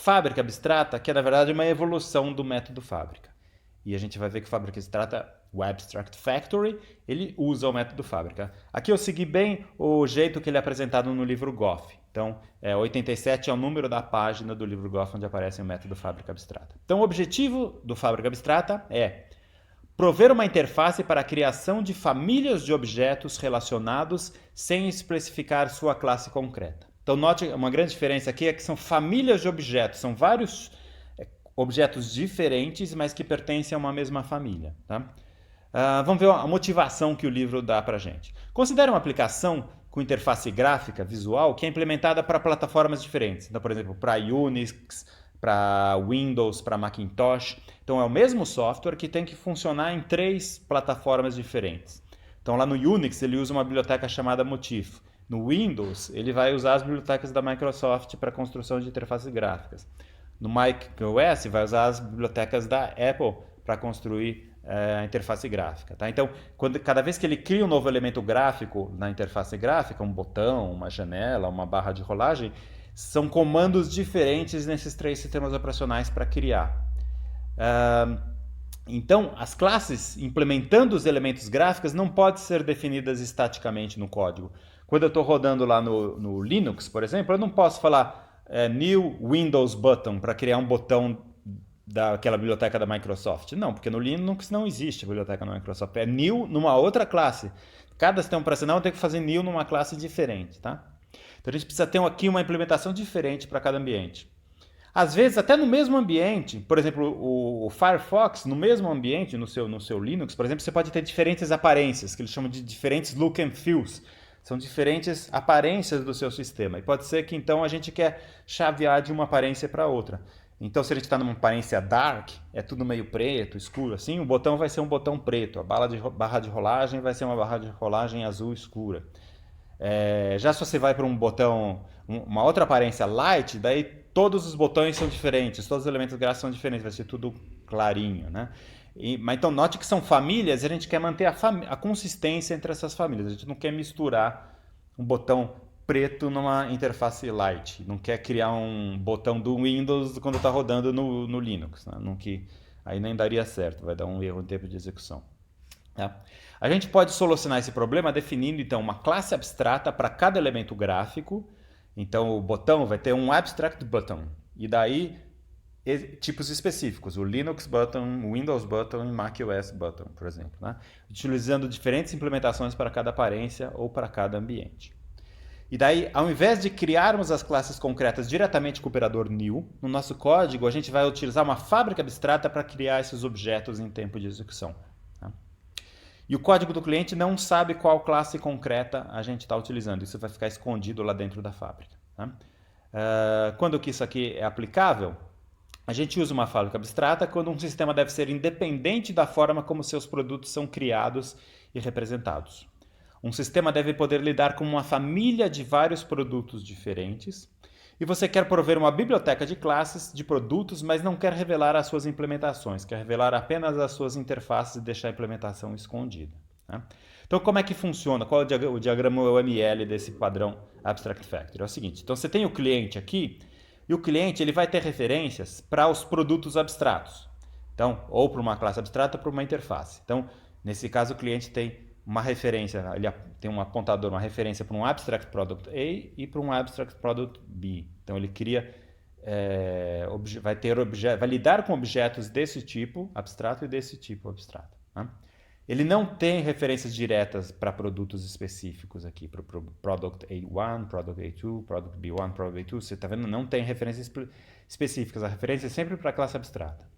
fábrica abstrata, que é na verdade uma evolução do método fábrica. E a gente vai ver que fábrica abstrata, o Abstract Factory, ele usa o método fábrica. Aqui eu segui bem o jeito que ele é apresentado no livro Goff. Então, 87 é o número da página do livro Goff onde aparece o método fábrica abstrata. Então, o objetivo do fábrica abstrata é prover uma interface para a criação de famílias de objetos relacionados sem especificar sua classe concreta. Então, note uma grande diferença aqui é que são famílias de objetos, são vários objetos diferentes, mas que pertencem a uma mesma família. Tá? Vamos ver a motivação que o livro dá para a gente. Considere uma aplicação com interface gráfica, visual, que é implementada para plataformas diferentes. Então, por exemplo, para Unix, para Windows, para Macintosh. Então, é o mesmo software que tem que funcionar em 3 plataformas diferentes. Então, lá no Unix, ele usa uma biblioteca chamada Motif. No Windows, ele vai usar as bibliotecas da Microsoft para construção de interfaces gráficas. No macOS, vai usar as bibliotecas da Apple para construir a interface gráfica. Tá? Então, cada vez que ele cria um novo elemento gráfico na interface gráfica, um botão, uma janela, uma barra de rolagem, são comandos diferentes nesses 3 sistemas operacionais para criar. Então, as classes implementando os elementos gráficos não podem ser definidas estaticamente no código. Quando eu estou rodando lá no Linux, por exemplo, eu não posso falar new Windows button para criar um botão daquela biblioteca da Microsoft. Não, porque no Linux não existe a biblioteca da Microsoft. É new numa outra classe. Cada sistema operacional tem que fazer new numa classe diferente. Tá? Então a gente precisa ter aqui uma implementação diferente para cada ambiente. Às vezes, até no mesmo ambiente, por exemplo, o Firefox, no mesmo ambiente, no seu Linux, por exemplo, você pode ter diferentes aparências, que eles chamam de diferentes look and feels. São diferentes aparências do seu sistema. E pode ser que então a gente quer chavear de uma aparência para outra. Então, se a gente está numa aparência dark, é tudo meio preto, escuro assim, o botão vai ser um botão preto, a barra de rolagem vai ser uma barra de rolagem azul escura. Já se você vai para um botão, uma outra aparência light, daí todos os botões são diferentes, todos os elementos gráficos são diferentes, vai ser tudo clarinho, né? Mas então note que são famílias e a gente quer manter a consistência entre essas famílias. A gente não quer misturar um botão preto numa interface light. Não quer criar um botão do Windows quando está rodando no Linux. Né? Aí nem daria certo, vai dar um erro no tempo de execução. Tá? A gente pode solucionar esse problema definindo então uma classe abstrata para cada elemento gráfico. Então o botão vai ter um abstract button. E daí tipos específicos, o Linux button, o Windows button e macOS button, por exemplo, né? Utilizando diferentes implementações para cada aparência ou para cada ambiente. E daí, ao invés de criarmos as classes concretas diretamente com o operador new, no nosso código a gente vai utilizar uma fábrica abstrata para criar esses objetos em tempo de execução. Tá? E o código do cliente não sabe qual classe concreta a gente está utilizando, isso vai ficar escondido lá dentro da fábrica. Tá? Quando que isso aqui é aplicável? A gente usa uma fábrica abstrata quando um sistema deve ser independente da forma como seus produtos são criados e representados. Um sistema deve poder lidar com uma família de vários produtos diferentes e você quer prover uma biblioteca de classes de produtos, mas não quer revelar as suas implementações, quer revelar apenas as suas interfaces e deixar a implementação escondida. Né? Então, como é que funciona? Qual é o diagrama UML desse padrão Abstract Factory? É o seguinte, então você tem o cliente aqui, e o cliente ele vai ter referências para os produtos abstratos. Então, ou para uma classe abstrata ou para uma interface. Então, nesse caso, o cliente tem uma referência, ele tem um apontador, uma referência para um Abstract Product A e para um Abstract Product B. Então, ele cria, vai lidar com objetos desse tipo abstrato e desse tipo abstrato. Né? Ele não tem referências diretas para produtos específicos aqui, para o Product A1, Product A2, Product B1, Product A2. Você está vendo? Não tem referências específicas. A referência é sempre para a classe abstrata.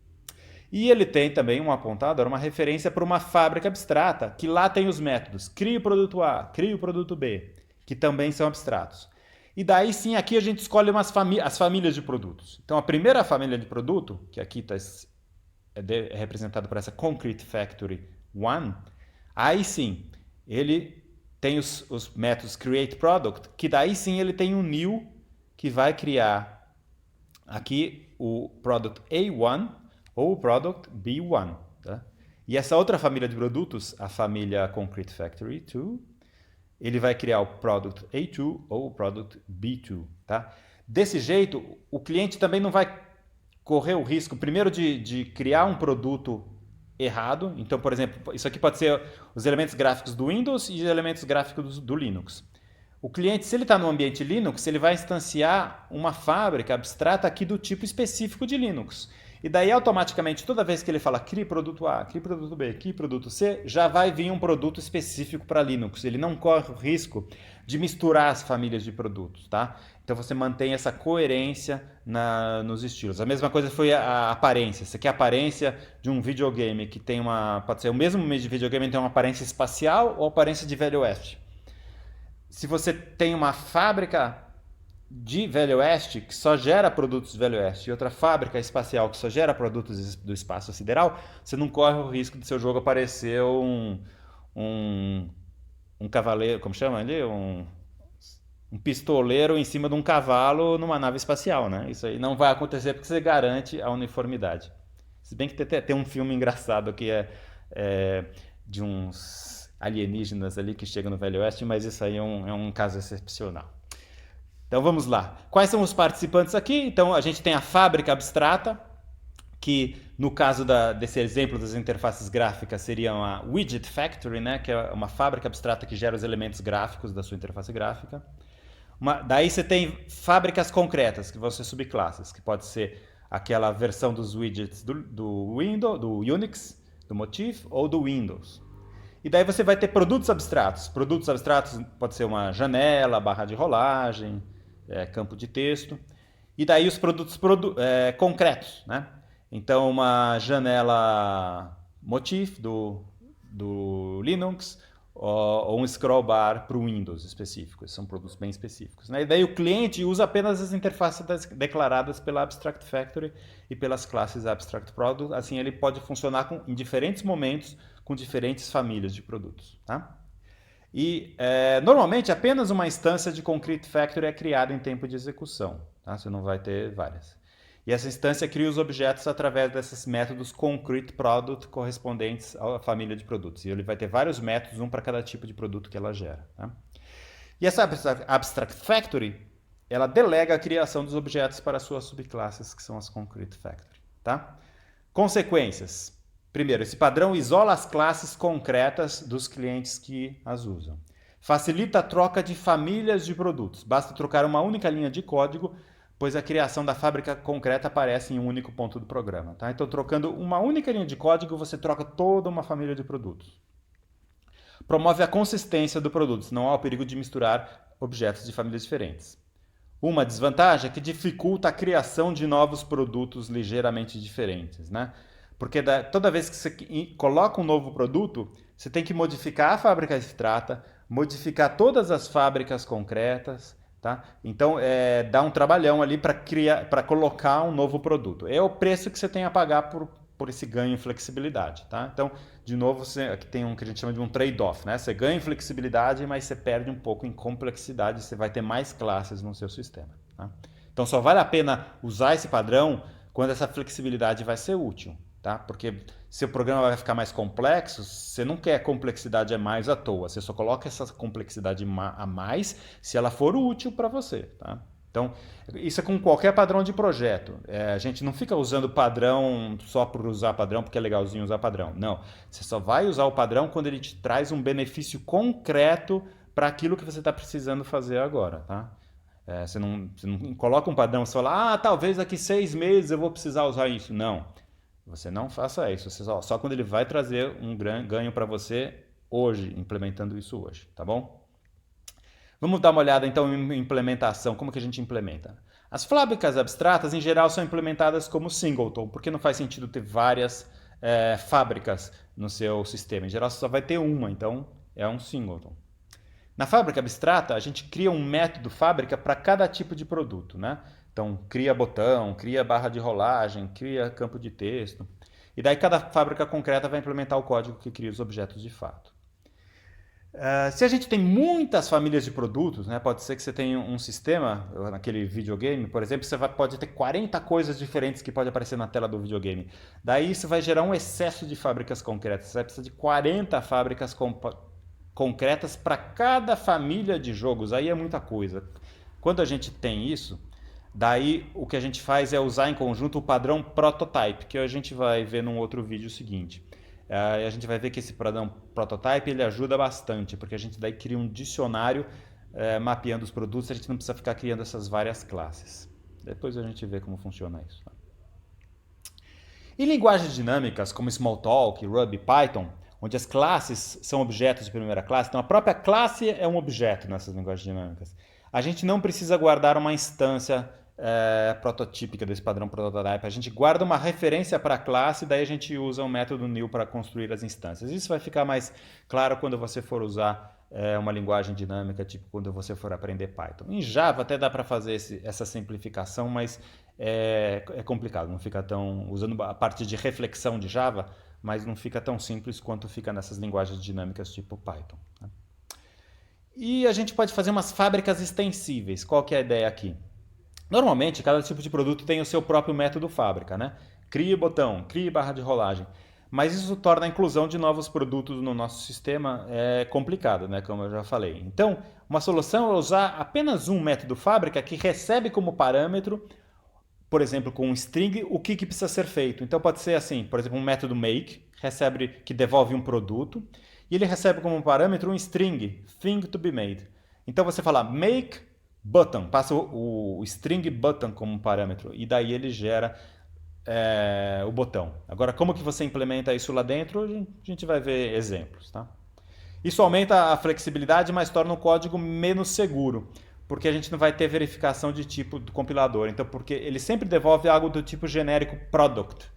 E ele tem também um apontador, uma referência para uma fábrica abstrata, que lá tem os métodos cria o produto A, cria o produto B, que também são abstratos. E daí sim, aqui a gente escolhe as famílias de produtos. Então a primeira família de produto, que aqui é representada por essa Concrete Factory 1, aí sim, ele tem os métodos create product, que daí sim ele tem um new que vai criar aqui o product A1 ou o product B1. Tá? E essa outra família de produtos, a família Concrete Factory 2, ele vai criar o product A2 ou o product B2. Tá? Desse jeito, o cliente também não vai correr o risco, primeiro, de criar um produto errado. Então, por exemplo, isso aqui pode ser os elementos gráficos do Windows e os elementos gráficos do Linux. O cliente, se ele está no ambiente Linux, ele vai instanciar uma fábrica abstrata aqui do tipo específico de Linux. E daí, automaticamente, toda vez que ele fala crie produto A, crie produto B, crie produto C, já vai vir um produto específico para Linux. Ele não corre o risco de misturar as famílias de produtos, tá? Então você mantém essa coerência nos estilos. A mesma coisa foi a aparência. Você quer a aparência de um videogame que tem pode ser o mesmo meio de videogame, tem uma aparência espacial ou aparência de Velho Oeste. Se você tem uma fábrica de Velho Oeste que só gera produtos do Velho Oeste e outra fábrica espacial que só gera produtos do espaço sideral, você não corre o risco de seu jogo aparecer um cavaleiro, como chama ali? Um pistoleiro em cima de um cavalo numa nave espacial, né? Isso aí não vai acontecer porque você garante a uniformidade. Se bem que tem um filme engraçado que é de uns alienígenas ali que chegam no Velho Oeste, mas isso aí é um caso excepcional. Então vamos lá. Quais são os participantes aqui? Então a gente tem a fábrica abstrata, que no caso desse exemplo das interfaces gráficas seria uma Widget Factory, né? Que é uma fábrica abstrata que gera os elementos gráficos da sua interface gráfica. Daí você tem fábricas concretas, que vão ser subclasses, que pode ser aquela versão dos widgets do Windows, do Unix, do Motif ou do Windows. E daí você vai ter produtos abstratos. Produtos abstratos pode ser uma janela, barra de rolagem, campo de texto. E daí os produtos concretos, né? Então uma janela Motif do Linux ou um scroll bar para o Windows específico. Esses são produtos bem específicos, né? E daí o cliente usa apenas as interfaces declaradas pela Abstract Factory e pelas classes Abstract Product. Assim ele pode funcionar em diferentes momentos com diferentes famílias de produtos, tá? E normalmente apenas uma instância de Concrete Factory é criada em tempo de execução, tá? Você não vai ter várias. E essa instância cria os objetos através desses métodos Concrete Product correspondentes à família de produtos. E ele vai ter vários métodos, um para cada tipo de produto que ela gera, tá? E essa Abstract Factory, ela delega a criação dos objetos para suas subclasses, que são as Concrete Factory, tá? Consequências. Primeiro, esse padrão isola as classes concretas dos clientes que as usam. Facilita a troca de famílias de produtos. Basta trocar uma única linha de código, pois a criação da fábrica concreta aparece em um único ponto do programa, tá? Então, trocando uma única linha de código, você troca toda uma família de produtos. Promove a consistência do produto, não há o perigo de misturar objetos de famílias diferentes. Uma desvantagem é que dificulta a criação de novos produtos ligeiramente diferentes, né? Porque toda vez que você coloca um novo produto, você tem que modificar a fábrica abstrata, modificar todas as fábricas concretas, tá? Então, dá um trabalhão ali para colocar um novo produto. É o preço que você tem a pagar por esse ganho em flexibilidade, tá? Então, de novo, aqui tem que a gente chama de um trade-off, né? Você ganha em flexibilidade, mas você perde um pouco em complexidade, você vai ter mais classes no seu sistema, tá? Então, só vale a pena usar esse padrão quando essa flexibilidade vai ser útil, tá? Porque se o programa vai ficar mais complexo, você não quer complexidade a mais à toa. Você só coloca essa complexidade a mais se ela for útil para você, tá? Então, isso é com qualquer padrão de projeto. A gente não fica usando padrão só por usar padrão, porque é legalzinho usar padrão. Não. Você só vai usar o padrão quando ele te traz um benefício concreto para aquilo que você está precisando fazer agora, tá? Você não coloca um padrão e fala, talvez daqui 6 meses eu vou precisar usar isso. Não. Você não faça isso. Só quando ele vai trazer um ganho para você hoje, implementando isso hoje, tá bom? Vamos dar uma olhada então em implementação, como que a gente implementa. As fábricas abstratas, em geral, são implementadas como singleton, porque não faz sentido ter várias fábricas no seu sistema. Em geral, você só vai ter uma, então é um singleton. Na fábrica abstrata, a gente cria um método fábrica para cada tipo de produto, né? Então, cria botão, cria barra de rolagem, cria campo de texto. E daí cada fábrica concreta vai implementar o código que cria os objetos de fato. Se a gente tem muitas famílias de produtos, né, pode ser que você tenha um sistema, naquele videogame, por exemplo, você pode ter 40 coisas diferentes que pode aparecer na tela do videogame. Daí isso vai gerar um excesso de fábricas concretas. Você vai precisar de 40 fábricas concretas para cada família de jogos. Aí é muita coisa. Quando a gente tem isso, Daí o que a gente faz é usar em conjunto o padrão prototype, que a gente vai ver num outro vídeo seguinte. A gente vai ver que esse padrão prototype ele ajuda bastante, porque a gente daí cria um dicionário mapeando os produtos, a gente não precisa ficar criando essas várias classes. Depois a gente vê como funciona isso. Em linguagens dinâmicas como Smalltalk, Ruby, Python, onde as classes são objetos de primeira classe, então a própria classe é um objeto nessas linguagens dinâmicas. A gente não precisa guardar uma instância prototípica desse padrão prototype. A gente guarda uma referência para a classe, daí a gente usa o método new para construir as instâncias. Isso vai ficar mais claro quando você for usar uma linguagem dinâmica, tipo quando você for aprender Python. Em Java até dá para fazer essa simplificação, mas é complicado, não fica tão... Usando a parte de reflexão de Java, mas não fica tão simples quanto fica nessas linguagens dinâmicas tipo Python. Né? E a gente pode fazer umas fábricas extensíveis. Qual que é a ideia aqui? Normalmente, cada tipo de produto tem o seu próprio método fábrica, né? Crie botão, crie barra de rolagem. Mas isso torna a inclusão de novos produtos no nosso sistema complicado, né? Como eu já falei. Então, uma solução é usar apenas um método fábrica que recebe como parâmetro, por exemplo, com um string, o que precisa ser feito. Então pode ser assim, por exemplo, um método make, que devolve um produto, e ele recebe como parâmetro um string, thing to be made. Então você fala make button, passa o string button como parâmetro, e daí ele gera o botão. Agora, como que você implementa isso lá dentro, a gente vai ver exemplos. Tá? Isso aumenta a flexibilidade, mas torna o código menos seguro, porque a gente não vai ter verificação de tipo do compilador. Então, porque ele sempre devolve algo do tipo genérico product.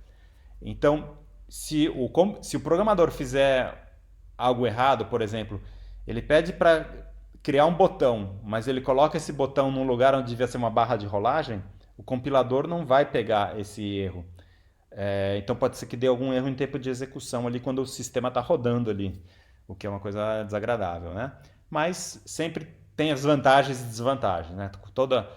Então, se o programador fizer algo errado, por exemplo, ele pede para criar um botão, mas ele coloca esse botão num lugar onde devia ser uma barra de rolagem, o compilador não vai pegar esse erro. Então pode ser que dê algum erro em tempo de execução ali quando o sistema está rodando ali, o que é uma coisa desagradável, né? Mas sempre tem as vantagens e desvantagens, né? Toda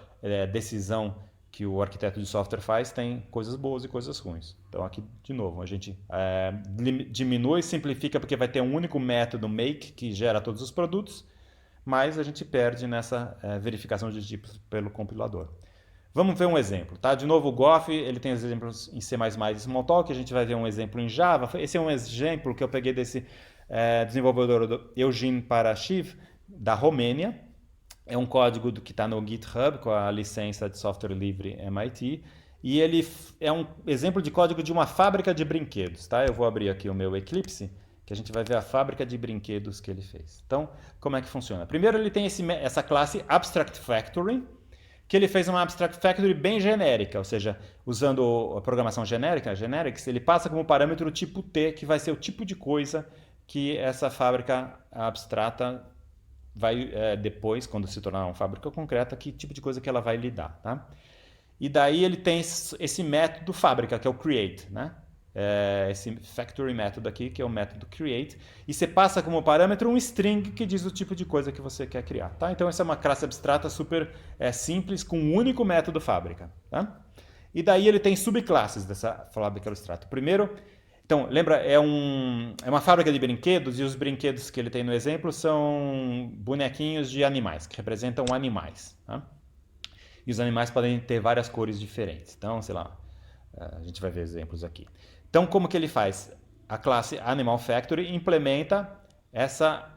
decisão que o arquiteto de software faz tem coisas boas e coisas ruins. Então aqui, de novo, a gente diminui e simplifica porque vai ter um único método make que gera todos os produtos, mas a gente perde nessa verificação de tipos pelo compilador. Vamos ver um exemplo, tá? De novo, o Goff, ele tem exemplos em C++ e Smalltalk, a gente vai ver um exemplo em Java. Esse é um exemplo que eu peguei desse desenvolvedor do Eugene Paraschiv, da Romênia. É um código que está no GitHub, com a licença de software livre MIT, e ele é um exemplo de código de uma fábrica de brinquedos, tá? Eu vou abrir aqui o meu Eclipse, que a gente vai ver a fábrica de brinquedos que ele fez. Então, como é que funciona? Primeiro ele tem essa classe Abstract Factory, que ele fez uma Abstract Factory bem genérica, ou seja, usando a programação genérica, generics, ele passa como parâmetro o tipo T, que vai ser o tipo de coisa que essa fábrica abstrata vai depois, quando se tornar uma fábrica concreta, que tipo de coisa que ela vai lidar. Tá? E daí ele tem esse método fábrica, que é o create, né? Esse factory método aqui, que é o método create, e você passa como parâmetro um string que diz o tipo de coisa que você quer criar. Tá? Então essa é uma classe abstrata super simples, com um único método fábrica. Tá? E daí ele tem subclasses dessa fábrica abstrata. Primeiro, então, lembra, é uma fábrica de brinquedos, e os brinquedos que ele tem no exemplo são bonequinhos de animais, que representam animais. Tá? E os animais podem ter várias cores diferentes. Então, sei lá, a gente vai ver exemplos aqui. Então, como que ele faz? A classe Animal Factory implementa essa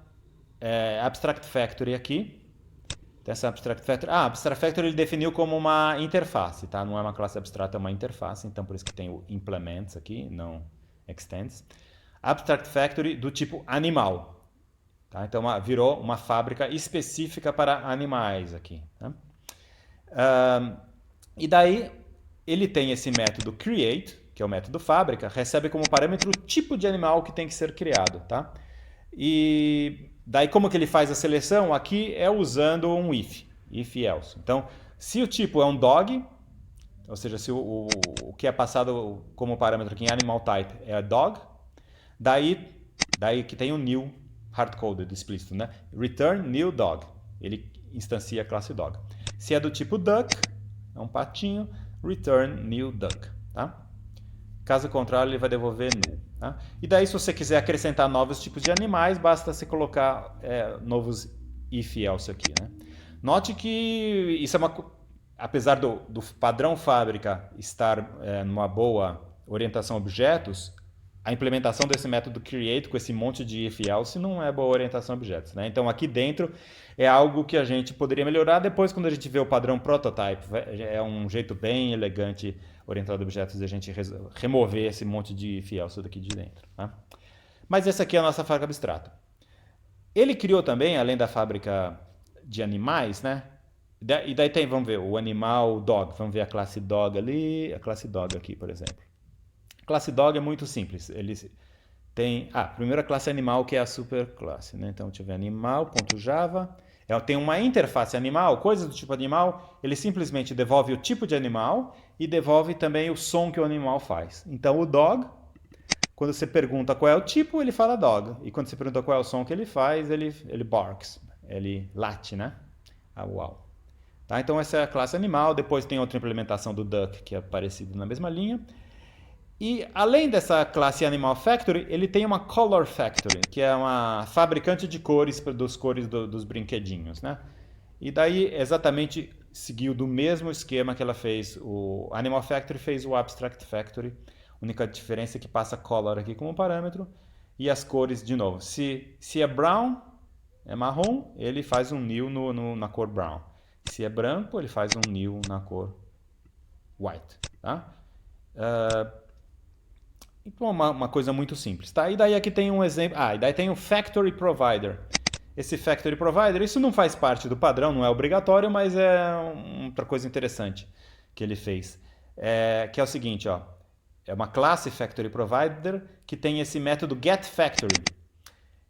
Abstract Factory aqui. Essa Abstract Factory, Abstract Factory ele definiu como uma interface, tá? Não é uma classe abstrata, é uma interface, então por isso que tem o implements aqui, não extends. Abstract Factory do tipo animal. Tá? Então virou uma fábrica específica para animais aqui. Tá? E daí ele tem esse método create, que é o método fábrica, recebe como parâmetro o tipo de animal que tem que ser criado. Tá? E daí como que ele faz a seleção? Aqui é usando um if else. Então, se o tipo é um dog, ou seja, se o que é passado como parâmetro aqui em animal type é dog, daí que tem o new hard-coded explícito, né? Return new dog. Ele instancia a classe dog. Se é do tipo duck, é um patinho, return new duck. Tá? Caso contrário, ele vai devolver null. Tá? E daí, se você quiser acrescentar novos tipos de animais, basta você colocar novos if else aqui. Né? Note que isso é apesar do padrão fábrica estar numa boa orientação a objetos, a implementação desse método create com esse monte de if else não é boa orientação a objetos, né? Então aqui dentro é algo que a gente poderia melhorar depois quando a gente vê o padrão prototype. É um jeito bem elegante orientado a objetos de a gente remover esse monte de if else daqui de dentro, tá? Mas essa aqui é a nossa fábrica abstrata. Ele criou também, além da fábrica de animais, né? E daí tem, vamos ver, o animal dog. Vamos ver a classe dog ali, a classe dog aqui, por exemplo. A classe dog é muito simples. Eles têm, primeiro a classe animal, que é a superclasse, né? Então, deixa eu ver, animal.java. Tem uma interface animal, coisas do tipo animal, ele simplesmente devolve o tipo de animal e devolve também o som que o animal faz. Então, o dog, quando você pergunta qual é o tipo, ele fala dog. E quando você pergunta qual é o som que ele faz, ele barks, ele late, né? Uau. Tá? Então essa é a classe animal, depois tem outra implementação do duck, que é parecido na mesma linha. E além dessa classe Animal Factory, ele tem uma Color Factory, que é uma fabricante de cores, dos cores dos brinquedinhos, né? E daí exatamente seguiu do mesmo esquema que ela fez. O Animal Factory fez o Abstract Factory. A única diferença é que passa color aqui como parâmetro. E as cores, de novo, se é brown, é marrom, ele faz um new na cor brown. Se é branco, ele faz um new na cor white, tá? Então, uma coisa muito simples, tá? E daí aqui tem um exemplo. E daí tem o Factory Provider. Esse Factory Provider, isso não faz parte do padrão, não é obrigatório, mas é outra coisa interessante que ele fez. Que é o seguinte, ó. É uma classe Factory Provider que tem esse método getFactory,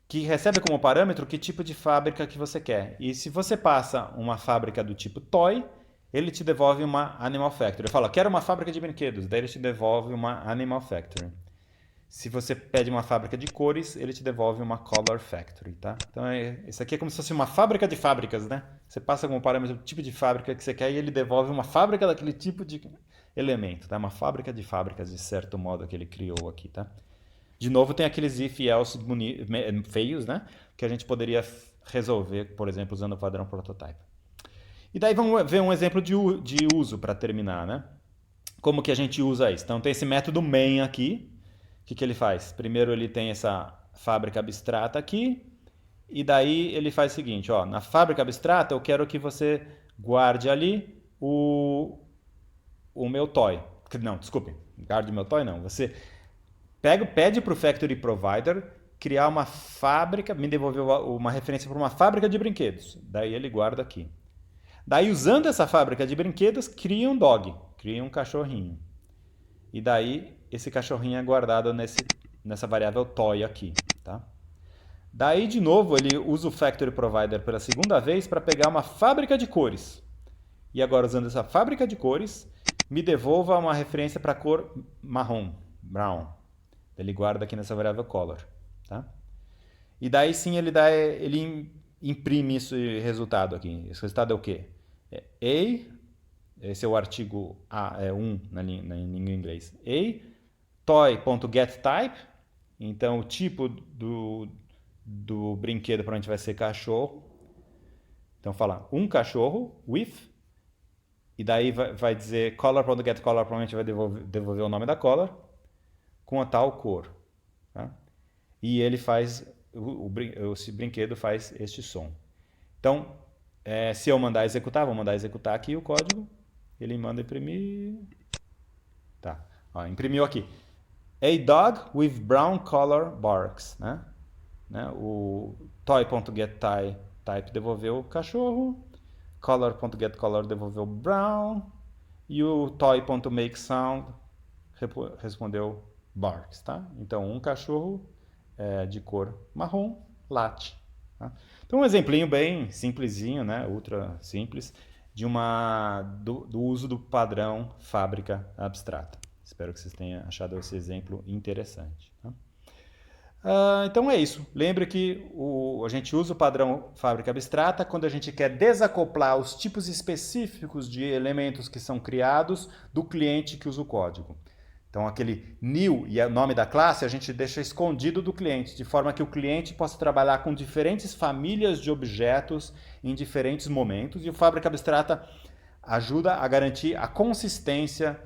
que recebe como parâmetro que tipo de fábrica que você quer. E se você passa uma fábrica do tipo toy, ele te devolve uma Animal Factory. Ele fala, quero uma fábrica de brinquedos, daí ele te devolve uma Animal Factory. Se você pede uma fábrica de cores, ele te devolve uma Color Factory, tá? Então, isso aqui é como se fosse uma fábrica de fábricas, né? Você passa como parâmetro o tipo de fábrica que você quer e ele devolve uma fábrica daquele tipo de elemento, tá? Uma fábrica de fábricas, de certo modo, que ele criou aqui, tá? De novo, tem aqueles if e else feios, né? Que a gente poderia resolver, por exemplo, usando o padrão prototype. E daí vamos ver um exemplo de uso para terminar, né? Como que a gente usa isso? Então tem esse método main aqui. O que ele faz? Primeiro ele tem essa fábrica abstrata aqui. E daí ele faz o seguinte, ó, na fábrica abstrata eu quero que você guarde ali o meu toy. Não, desculpe, guarde o meu toy não. Você pede para o Factory Provider criar uma fábrica, me devolver uma referência para uma fábrica de brinquedos. Daí ele guarda aqui. Daí, usando essa fábrica de brinquedos, cria um dog, cria um cachorrinho. E daí, esse cachorrinho é guardado nessa variável toy aqui, tá? Daí, de novo, ele usa o Factory Provider pela segunda vez para pegar uma fábrica de cores. E agora, usando essa fábrica de cores, me devolva uma referência para a cor marrom, brown. Ele guarda aqui nessa variável color, tá? E daí sim ele imprime esse resultado aqui. Esse resultado é o quê? Esse é o artigo 1 na língua inglês. toy.getType. Então o tipo do brinquedo para a gente vai ser cachorro. Então fala um cachorro, with. E daí vai dizer color.getColor, provavelmente vai devolver o nome da color com a tal cor. Tá? E ele faz, esse brinquedo faz este som. Então, se eu mandar executar, vou mandar executar aqui o código, ele manda imprimir. Tá, ó, imprimiu aqui. A dog with brown color barks. Né? O toy.getType devolveu o cachorro, color.getColor devolveu brown, e o toy.makeSound respondeu barks, tá? Então, um cachorro de cor marrom late. Tá? Então, um exemplinho bem simplesinho, né? Ultra simples, do uso do padrão fábrica abstrata. Espero que vocês tenham achado esse exemplo interessante. Tá? Então é isso. Lembre que a gente usa o padrão fábrica abstrata quando a gente quer desacoplar os tipos específicos de elementos que são criados do cliente que usa o código. Então aquele new e o nome da classe a gente deixa escondido do cliente, de forma que o cliente possa trabalhar com diferentes famílias de objetos em diferentes momentos. E o fábrica abstrata ajuda a garantir a consistência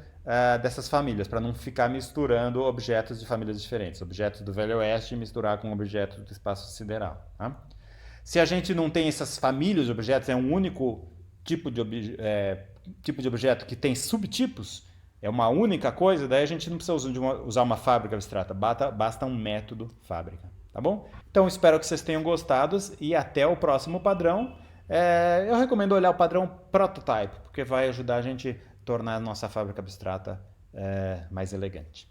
dessas famílias, para não ficar misturando objetos de famílias diferentes, objetos do Velho Oeste e misturar com objetos do espaço sideral. Tá? Se a gente não tem essas famílias de objetos, é um único tipo de objeto que tem subtipos, é uma única coisa, daí a gente não precisa usar uma fábrica abstrata, basta um método fábrica, tá bom? Então espero que vocês tenham gostado e até o próximo padrão. Eu recomendo olhar o padrão Prototype, porque vai ajudar a gente a tornar a nossa fábrica abstrata mais elegante.